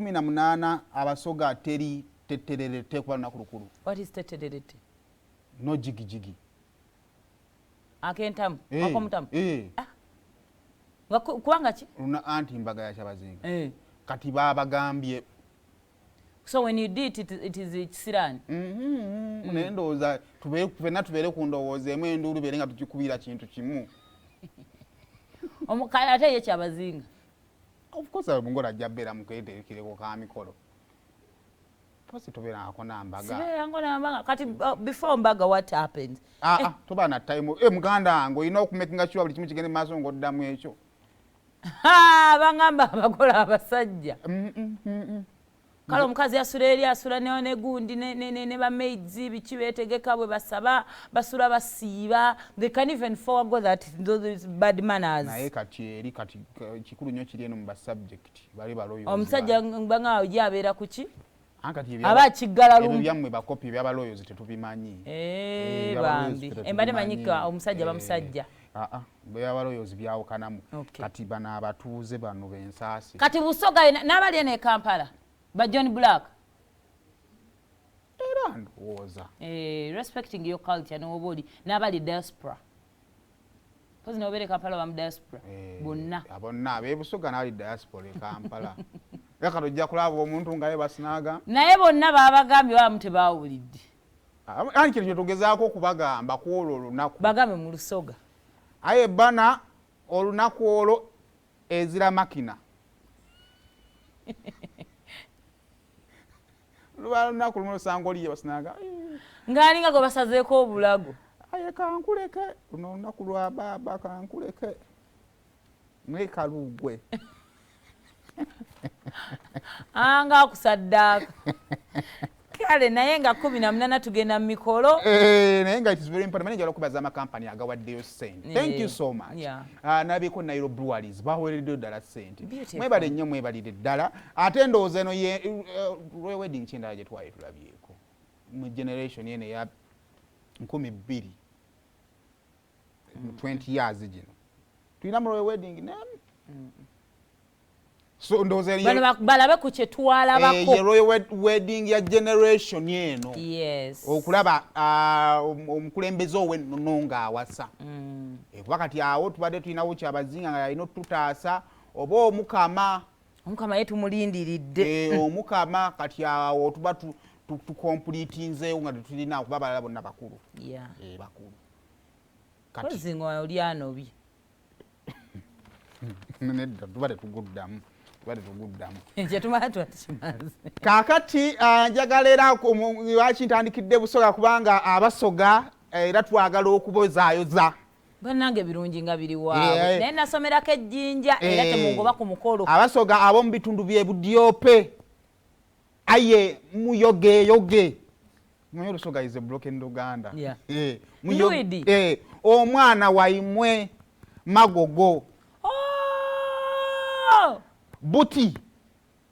18 Abasoga teri tetererete kuba lunaku lukulu. What is tetererete? No jigi. Akentamu, akomutamu. Kubanga ki? Anti mbaga ya Kyabazinga. Kati babagambye. So when you did it is Sirani. Nendoza tubere ku ndowooza emu endulu bere nga tukikubira kintu kimu. Omukaya ate ye Kyabazinga. Of course abungola jabera muketerekere ko ka mikolo. Posi tubera akona mbaga. Sibera ngona mbaga kati before mbaga what happened? Tuba na time muganda ngo ino okumakinga sure buli kimu kigende maso ngoddamu ekyo. Bangamba abakola abasajja. Kale omukazi asula eri asula ne gundi ne ba maids biki betegeka bwe basaba basula basiiba. They can even forego that those bad manners. Naye kati kikulu nnyo kiri eno mu subject bali baloyo. Omusajja mbanga oje abeera kuki? Ankati aba kiggala lumu. Ebyammwe bakopi bya baloyo zitetubimanyi. Bambi. Embade manyika omusajja bamusajja. Bya baloyo zibyawo kanamu. Kati bana abatuuze bano bensaasi. Kati Busoga n'abali ene Kampala. But John Black. Era ndowooza. Respecting your culture n'obuli n'abali diaspora. Pozi n'obere Kampala bamu diaspora. Bonna. Abonna abebusoga n'abali diaspora e Kampala. Yaka tojja kulaba omuntu nga ye basinaga. Naye bonna babagambye bamu tebawulidde. Ani kiri tugezaako okubagamba ku olwo olunaku. Bagambe mu Lusoga. Aye bana olunaku olwo ezira makina. Lunaku lumu lusango liye basinaga. Ngaalinga go basazeeko obulago. Aye kankuleke luno olunaku lwa baba kankuleke. Mwekalugwe. Anga akusaddaaka. Kale naye nga 18 tugenda mu mikolo. Naye nga it is very important. Manager okubaza amakampani agawaddeyo ssente. Thank you so much. Nabiko Nairo Breweries baweereddeyo ddala ssente. Mwebale nnyo mwebalire ddala. Ate ndowooza eno ye Royal Wedding kyendala gye twali tulabyeko. Mu generation yene ya 20 20 years gino. Tulina mu Royal Wedding nemu. So ndoze balabe ku kye twalabako Royal Wedding ya generation yeno. Yes. Okulaba omukulembeze owennono nga awasa. Kuba kati awo tubadde tulinawo Kyabazinga nga yalina otutaasa oba omukama yetu mulindiridde. Omukama kati awo tuba tukompletinzeewo nga tetulina kuba balala bonna bakulu. Bakulu. Kati zingo oli anobi. Nedda tubadde tuguddamu. Kakati njagala era lwaki ntandikidde Busoga kubanga Abasoga era twagala okubozaayoza. Bannange birungi nga biri waabwe. Naye nasomerako ejjinja era temungoba ku mukolo. Abasoga ab'omu bitundu by'e Budyope. Aye muyogeyoge. Mwenye Lusoga is a broken Luganda. Omwana waimwe Magogo. Buti